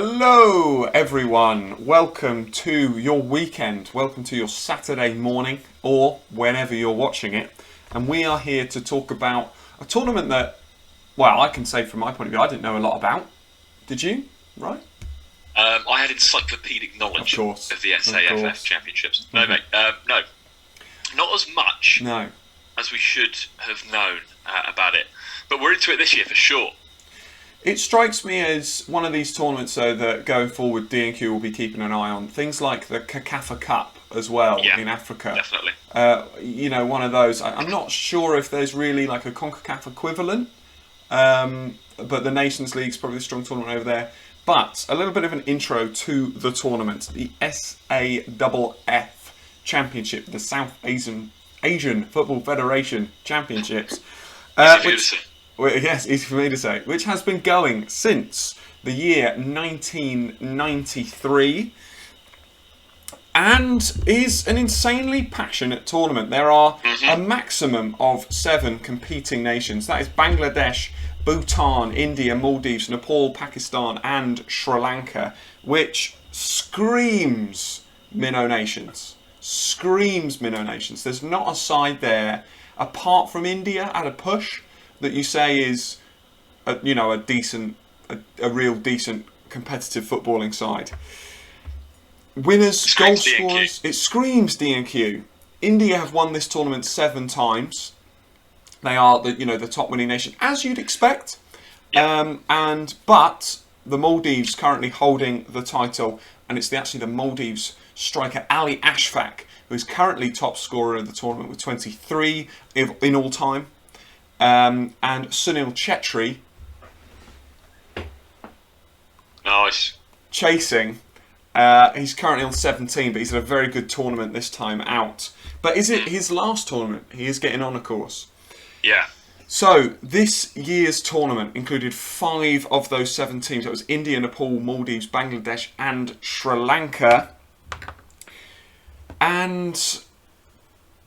Hello everyone, welcome to your weekend, welcome to your Saturday morning or whenever you're watching it, and we are here to talk about a tournament that, well, I can say from my point of view, I didn't know a lot about. Did you? Right? I had encyclopedic knowledge of the SAFF Championships. No, mate, no. Not as much as we should have known about it, but we're into it this year for sure. It strikes me as one of these tournaments, though, that going forward, D&Q will be keeping an eye on. Things like the CACAFA Cup as well in Africa. Definitely. One of those. I'm not sure if there's really like a CONCACAF equivalent, but the Nations League's probably a strong tournament over there. But a little bit of an intro to the tournament. The SAFF Championship, the South Asian Football Federation Championships. Yes, easy for me to say. Which has been going since the year 1993 and is an insanely passionate tournament. There are a maximum of 7 competing nations. That is Bangladesh, Bhutan, India, Maldives, Nepal, Pakistan and Sri Lanka, which screams minnow nations. There's not a side there, apart from India at a push, that you say is, a real decent competitive footballing side. Winners, goal scorers, it screams D&Q. India have won this tournament 7 times. They are the top winning nation, as you'd expect. But the Maldives currently holding the title, and it's actually the Maldives striker Ali Ashfaq who is currently top scorer of the tournament with 23 in all time. And Sunil Chetri chasing. He's currently on 17, but he's had a very good tournament this time out. But is it his last tournament? He is getting on, of course. Yeah. So this year's tournament included 5 of those 7 teams. It was India, Nepal, Maldives, Bangladesh and Sri Lanka. And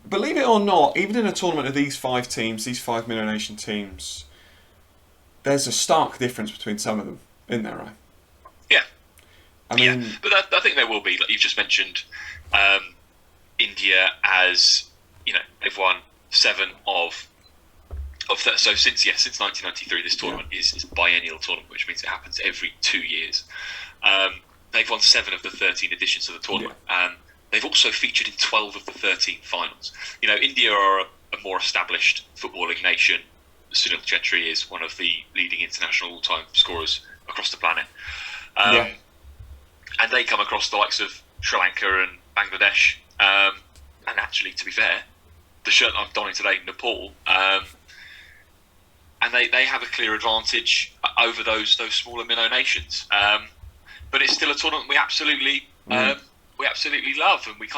believe it or not, even in a tournament of these 5 teams, these 5 Minnow Nation teams, there's a stark difference between some of them, isn't there, right? Yeah. I mean, but I think there will be. Like you've just mentioned, India as they've won 7 of so since 1993, this tournament is a biennial tournament, which means it happens every 2 years. They've won 7 of the 13 editions of the tournament. They've also featured in 12 of the 13 finals. India are a more established footballing nation. Sunil Chetri is one of the leading international all-time scorers across the planet. And they come across the likes of Sri Lanka and Bangladesh. And actually, to be fair, the shirt I'm donning today, Nepal. And they have a clear advantage over those smaller minnow nations. But it's still a tournament we absolutely love, and we've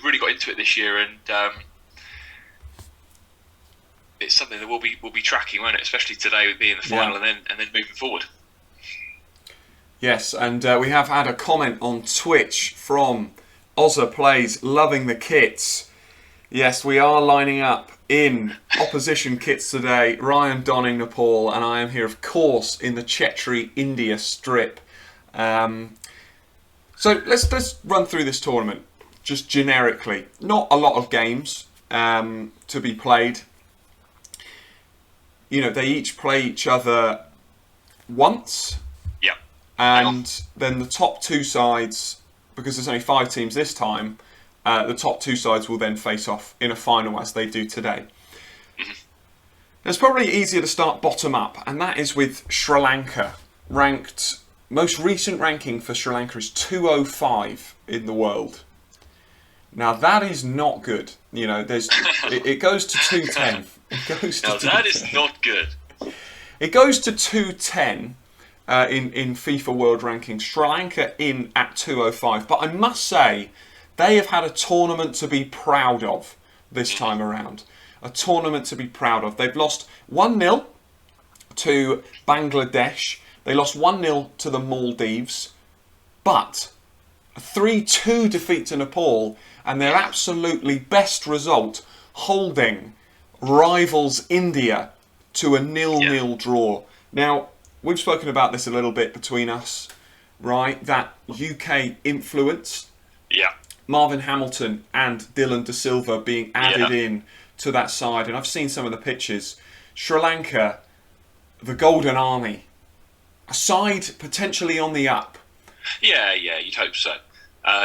really got into it this year, and it's something that we'll be tracking, won't it? Especially today with being the final, and then moving forward. Yes, and we have had a comment on Twitch from Ozza Plays, loving the kits. Yes, we are lining up in opposition kits today. Ryan donning Nepal, and I am here, of course, in the Chetri India strip. So let's run through this tournament just generically. Not a lot of games to be played. They each play each other once. Yeah. And then the top 2 sides, because there's only 5 teams this time, the top 2 sides will then face off in a final as they do today. It's probably easier to start bottom up, and that is with Sri Lanka, ranked. Most recent ranking for Sri Lanka is 205 in the world. Now that is not good. It goes to 210. That is not good. It goes to 210 in FIFA World Rankings. Sri Lanka in at 205. But I must say, they have had a tournament to be proud of this time around. A tournament to be proud of. They've lost 1-0 to Bangladesh. They lost 1-0 to the Maldives, but a 3-2 defeat to Nepal, and their absolutely best result, holding rivals India to a 0-0 draw. Now, we've spoken about this a little bit between us. right? That UK influence. Yeah. Marvin Hamilton and Dylan De Silva being added in to that side. And I've seen some of the pictures. Sri Lanka, the Golden Army, a side potentially on the up. Yeah, you'd hope so.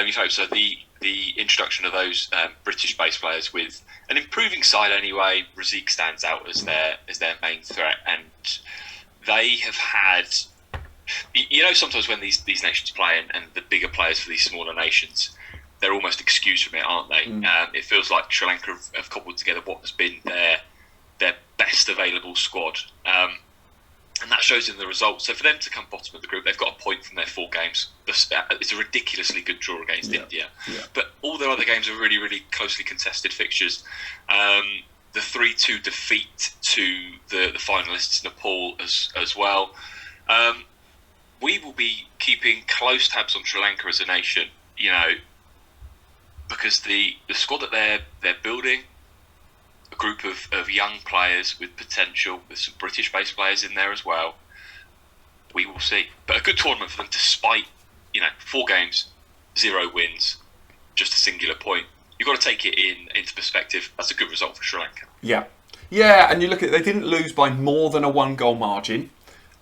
You'd hope so. The introduction of those British-based players with an improving side anyway. Razik stands out as their main threat, and they have had. Sometimes when these nations play and the bigger players for these smaller nations, they're almost excused from it, aren't they? It feels like Sri Lanka have cobbled together what has been their best available squad. And that shows in the results. So for them to come bottom of the group, they've got a point from their 4 games. It's a ridiculously good draw against India. Yeah. But all their other games are really, really closely contested fixtures. The 3-2 defeat to the finalists, Nepal, as well. We will be keeping close tabs on Sri Lanka as a nation, because the squad that they're building, a group of young players with potential, with some British-based players in there as well. We will see. But a good tournament for them, despite 4 games, 0 wins, just a singular point. You've got to take it into perspective. That's a good result for Sri Lanka. Yeah, and you look at they didn't lose by more than a 1-goal margin.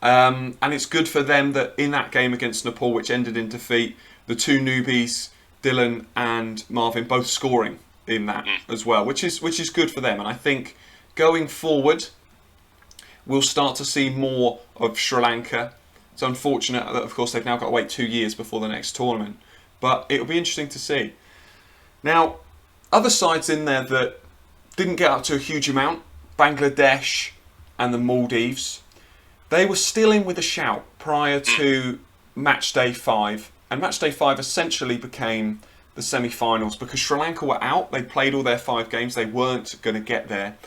And it's good for them that in that game against Nepal, which ended in defeat, the 2 newbies, Dylan and Marvin, both scoring in that as well, which is good for them. And I think going forward, we'll start to see more of Sri Lanka. It's unfortunate that, of course, they've now got to wait 2 years before the next tournament, but it'll be interesting to see. Now, other sides in there that didn't get up to a huge amount, Bangladesh and the Maldives, they were still in with a shout prior to match day 5, and match day 5 essentially became the semi-finals because Sri Lanka were out. They played all their 5 games. They weren't going to get there.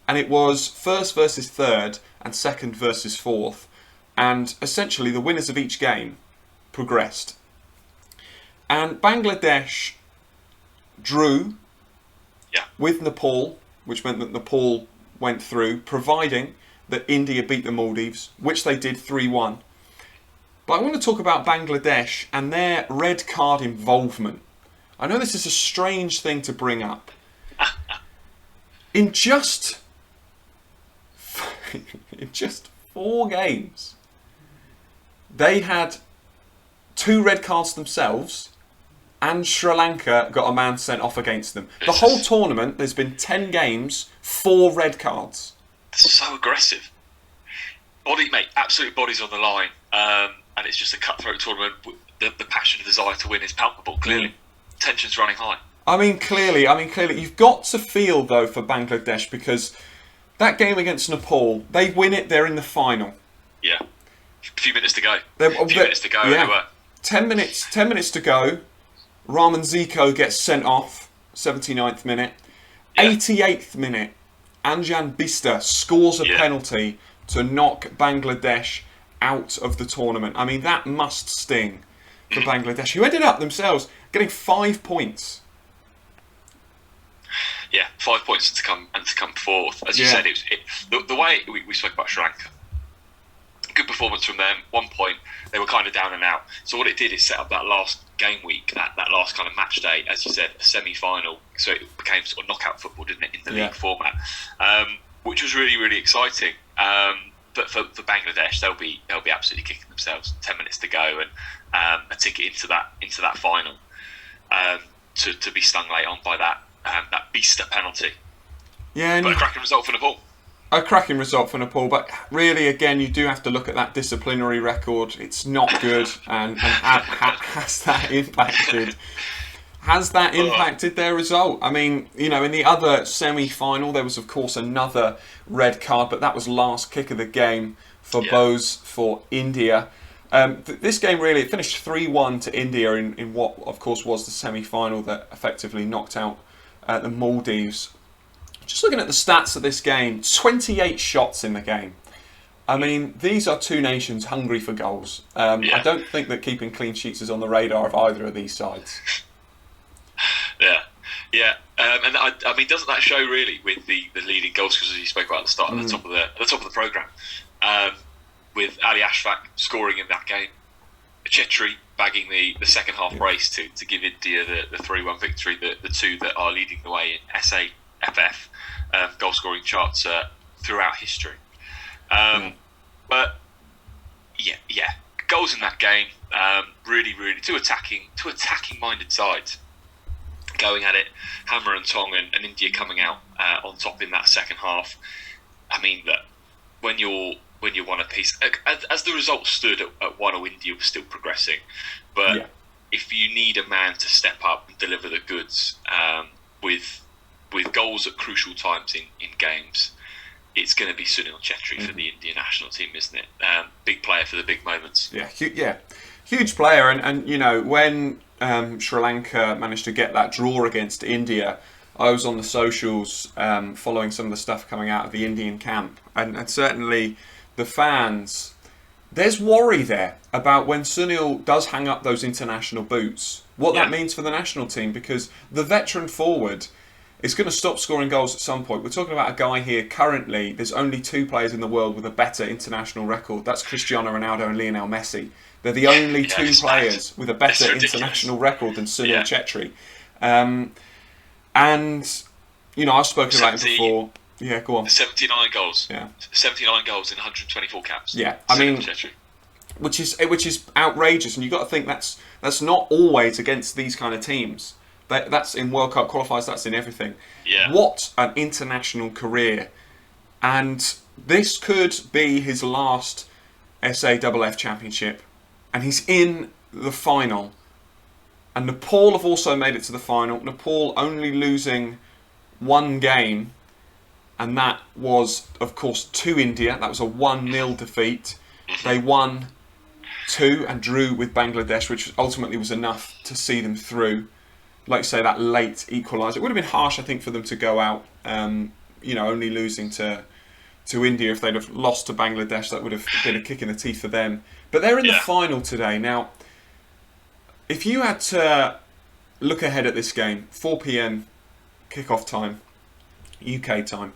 And it was first versus third and second versus fourth. And essentially the winners of each game progressed. And Bangladesh drew with Nepal, which meant that Nepal went through, providing that India beat the Maldives, which they did 3-1. But I want to talk about Bangladesh and their red card involvement. I know this is a strange thing to bring up. In just 4 games, they had 2 red cards themselves, and Sri Lanka got a man sent off against them. The whole tournament, there's been 10 games, 4 red cards. So aggressive. Absolute bodies on the line. And it's just a cutthroat tournament. The passion and desire to win is palpable, clearly. Tension's running high. I mean, clearly, you've got to feel, though, for Bangladesh, because that game against Nepal, they win it, they're in the final. Yeah. A few minutes to go. Minutes to go. Yeah. 10 minutes to go. Raman Zico gets sent off, 79th minute. Yeah. 88th minute, Anjan Bista scores a penalty to knock Bangladesh out of the tournament. I mean, that must sting for Bangladesh, who ended up themselves getting 5 points. Yeah, 5 points to come 4th. As you said, the way we spoke about Sri Lanka. Good performance from them. 1 point. They were kind of down and out. So what it did is set up that last game week, that last kind of match day, as you said, a semi-final. So it became sort of knockout football, didn't it, in the league format, which was really, really exciting. But for Bangladesh, they'll be absolutely kicking themselves. 10 minutes to go and a ticket into that final to be stung late on by that Bista penalty. Yeah, but a cracking result for Nepal. A cracking result for Nepal, but really, again, you do have to look at that disciplinary record. It's not good, and has that impacted? Has that impacted their result? I mean, in the other semi-final, there was, of course, another red card, but that was last kick of the game for Bose for India. This game really, it finished 3-1 to India in what, of course, was the semi-final that effectively knocked out the Maldives. Just looking at the stats of this game, 28 shots in the game. I mean, these are 2 nations hungry for goals. I don't think that keeping clean sheets is on the radar of either of these sides. Yeah. And I mean, doesn't that show really with the leading goal scorers, as you spoke about at the start, at the top of the programme, with Ali Ashfaq scoring in that game? Chetri bagging the second half brace to give India the 3-1 victory, the two that are leading the way in SAFF goal scoring charts throughout history. But yeah, goals in that game, really two attacking minded sides going at it, hammer and tong, and India coming out on top in that second half. I mean, that when you're one apiece, as the result stood at 1-0, India was still progressing. But if you need a man to step up and deliver the goods with goals at crucial times in games, it's going to be Sunil Chetri for the Indian national team, isn't it? Big player for the big moments. Yeah, huge player. And you know, when Sri Lanka managed to get that draw against India, I was on the socials following some of the stuff coming out of the Indian camp, and certainly the fans, there's worry there about when Sunil does hang up those international boots, what that means for the national team, because the veteran forward is going to stop scoring goals at some point. We're talking about a guy here currently, there's only 2 players in the world with a better international record. That's Cristiano Ronaldo and Lionel Messi. They're the only 2 players with a better international record than Sunil Chetri. And, you know, I've spoken about it before. Yeah, go on. 79 goals. Yeah. 79 goals in 124 caps. Yeah, I mean, which is outrageous, and you've got to think that's not always against these kind of teams. That's in World Cup qualifiers, that's in everything. Yeah. What an international career. And this could be his last SAFF Championship, and he's in the final. And Nepal have also made it to the final. Nepal only losing 1 game, and that was, of course, to India. That was a 1-0 defeat. They won 2 and drew with Bangladesh, which ultimately was enough to see them through. Like you say, that late equaliser. It would have been harsh, I think, for them to go out, you know, only losing to India. If they'd have lost to Bangladesh, that would have been a kick in the teeth for them. But they're in the final today. Now, if you had to look ahead at this game, 4 p.m. kickoff time, UK time,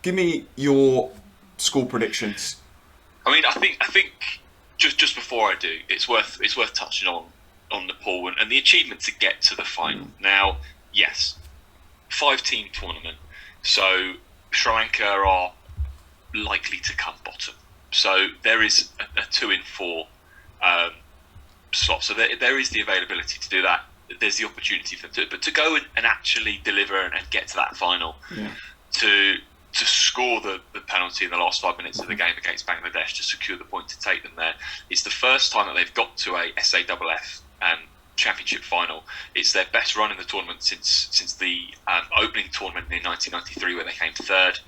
give me your score predictions. I mean, I think just before I do, it's worth touching on Nepal and the achievement to get to the final. Now, yes, 5-team tournament, so Sri Lanka are likely to come bottom. So there is a 2 in 4 slot. So there is the availability to do that. There's the opportunity for them to, but to go and actually deliver and get to that final, to score the penalty in the last 5 minutes of the game against Bangladesh to secure the point to take them there. It's the first time that they've got to a SAFF Championship final. It's their best run in the tournament since the opening tournament in 1993, where they came 3rd.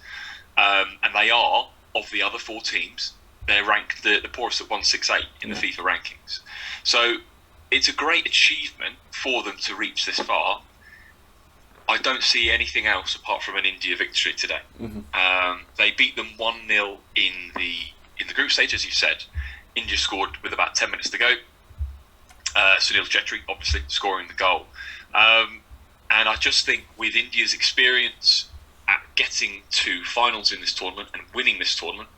And they are, of the other 4 teams, they're ranked the poorest at 168 in the FIFA rankings. So it's a great achievement for them to reach this far. I don't see anything else apart from an India victory today. They beat them 1-0 in the group stage, as you said. India scored with about 10 minutes to go. Sunil Chetri obviously scoring the goal. And I just think with India's experience at getting to finals in this tournament and winning this tournament,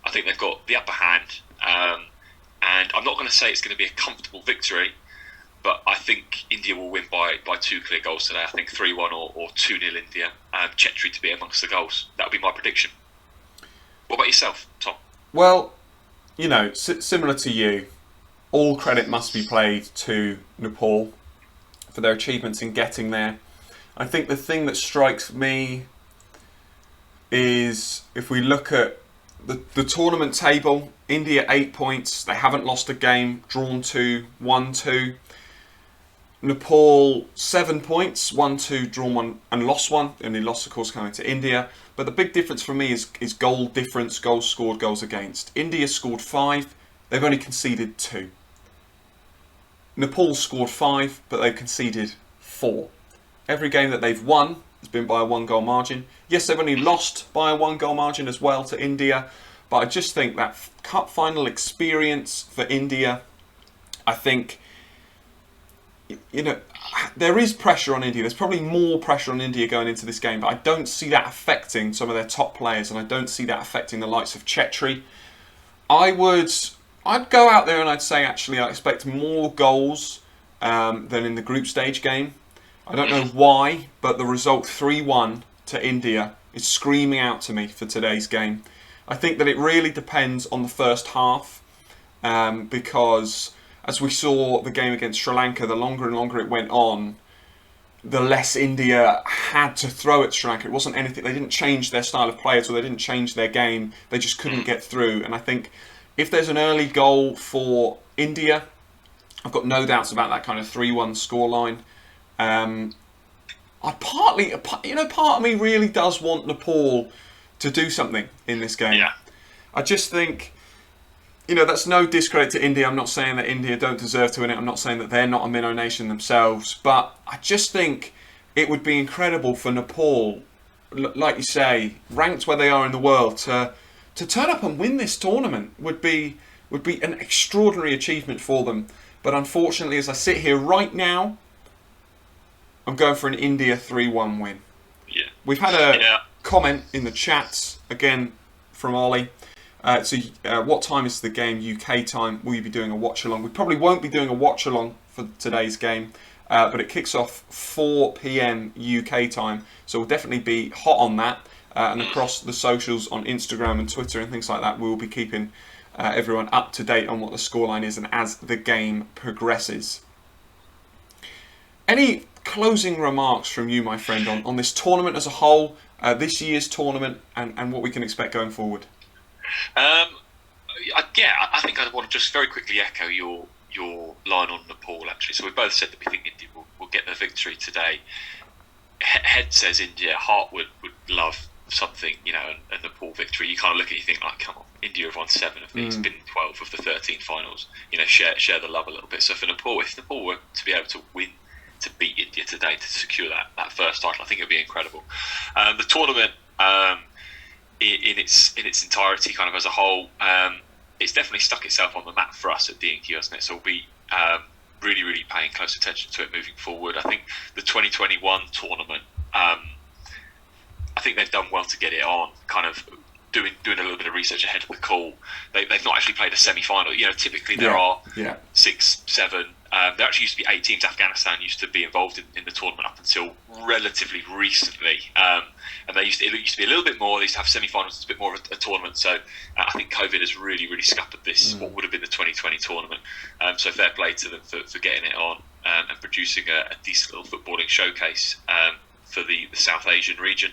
I think they've got the upper hand. And I'm not going to say it's going to be a comfortable victory, but I think India will win by 2 clear goals today. I think 3-1 or 2-0 India. Chetri to be amongst the goals. That would be my prediction. What about yourself, Tom? Well, you know, similar to you, all credit must be played to Nepal for their achievements in getting there. I think the thing that strikes me is, if we look at the tournament table, India 8 points. They haven't lost a game, drawn 2, won 2. Nepal 7 points, 1-2, drawn 1 and lost 1. The only loss, of course, coming to India. But the big difference for me is goal difference, goals scored, goals against. India scored 5, they've only conceded 2. Nepal scored 5, but they've conceded 4. Every game that they've won has been by a 1-goal margin. Yes, they've only lost by a 1-goal margin as well to India, but I just think that cup final experience for India, I think, you know, there is pressure on India. There's probably more pressure on India going into this game, but I don't see that affecting some of their top players, and I don't see that affecting the likes of Chetri. I would I'd go out there and I'd say actually I expect more goals than in the group stage game. I don't know why, but the result 3-1 to India is screaming out to me for today's game. I think that it really depends on the first half, because as we saw the game against Sri Lanka, the longer and longer it went on, the less India had to throw at Sri Lanka. It wasn't anything, they didn't change their style of play, or they didn't change their game, they just couldn't get through. And I think if there's an early goal for India, I've got no doubts about that kind of 3-1 scoreline. Part of me really does want Nepal to do something in this game. Yeah. I just think, that's no discredit to India. I'm not saying that India don't deserve to win it. I'm not saying that they're not a minnow nation themselves. But I just think it would be incredible for Nepal, like you say, ranked where they are in the world, to turn up and win this tournament would be an extraordinary achievement for them. But unfortunately, as I sit here right now, I'm going for an India 3-1 win. Yeah. We've had a comment in the chats, again, from Ollie. What time is the game UK time? Will you be doing a watch-along? We probably won't be doing a watch-along for today's game, but it kicks off 4 p.m. UK time, so we'll definitely be hot on that. And across the socials on Instagram and Twitter and things like that, we'll be keeping everyone up to date on what the scoreline is and as the game progresses. Any closing remarks from you, my friend, on this tournament as a whole, this year's tournament, and what we can expect going forward? I think I want to just very quickly echo your line on Nepal, actually. So we both said that we think India will get the victory today. Head says India, heart would love something, a Nepal victory. You kind of look at it, you think, like, come on, India have won 7 of these, been 12 of the 13 finals. Share the love a little bit. So for Nepal, if Nepal were to be able to win, to beat India today, to secure that first title, I think it would be incredible. The tournament, in its entirety, kind of as a whole, it's definitely stuck itself on the map for us at D&Q, hasn't it? So we'll be really, really paying close attention to it moving forward. I think the 2021 tournament, I think they've done well to get it on, kind of doing a little bit of research ahead of the call. They've not actually played a semi-final. Typically there are 6, 7. There actually used to be 8 teams. Afghanistan used to be involved in the tournament up until relatively recently. And it used to be a little bit more. They used to have semi-finals. It's a bit more of a tournament. So I think COVID has really, really scuppered this, what would have been the 2020 tournament. So fair play to them for getting it on and producing a decent little footballing showcase for the South Asian region.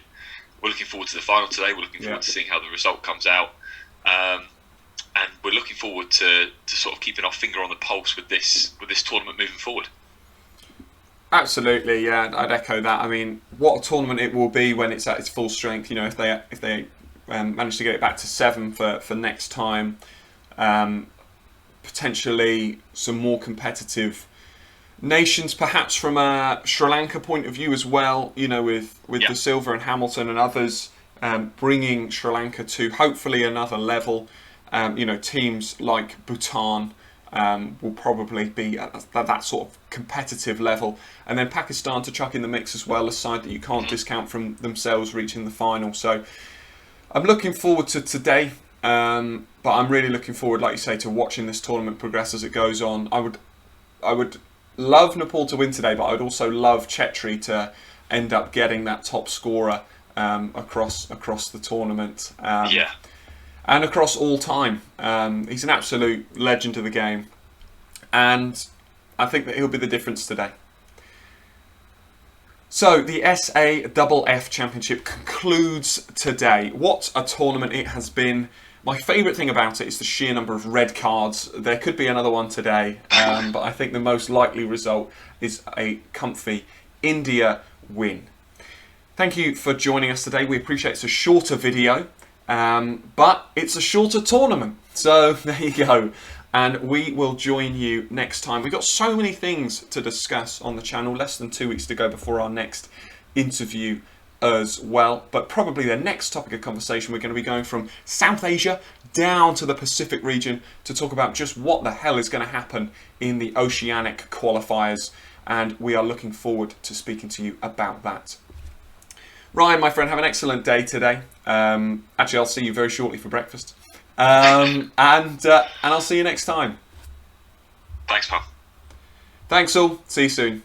We're looking forward to the final today. We're looking forward to seeing how the result comes out. And we're looking forward to sort of keeping our finger on the pulse with this tournament moving forward. Absolutely, yeah, I'd echo that. I mean, what a tournament it will be when it's at its full strength. If they manage to get it back to 7 for next time, potentially some more competitive nations, perhaps from a Sri Lanka point of view as well. With the Silva and Hamilton and others bringing Sri Lanka to hopefully another level. Teams like Bhutan will probably be at that sort of competitive level, and then Pakistan to chuck in the mix as well, a side that you can't discount from themselves reaching the final. So I'm looking forward to today, but I'm really looking forward, like you say, to watching this tournament progress as it goes on. I would love Nepal to win today, but I would also love Chetri to end up getting that top scorer across the tournament. And across all time. He's an absolute legend of the game. And I think that he'll be the difference today. So the SAFF Championship concludes today. What a tournament it has been. My favourite thing about it is the sheer number of red cards. There could be another one today, but I think the most likely result is a comfy India win. Thank you for joining us today. We appreciate it's a shorter video. But it's a shorter tournament, so there you go, and we will join you next time. We've got so many things to discuss on the channel, less than 2 weeks to go before our next interview as well, but probably the next topic of conversation, we're going to be going from South Asia down to the Pacific region to talk about just what the hell is going to happen in the Oceanic qualifiers, and we are looking forward to speaking to you about that. Ryan, my friend, have an excellent day today. Actually, I'll see you very shortly for breakfast. And I'll see you next time. Thanks, pal. Thanks all. See you soon.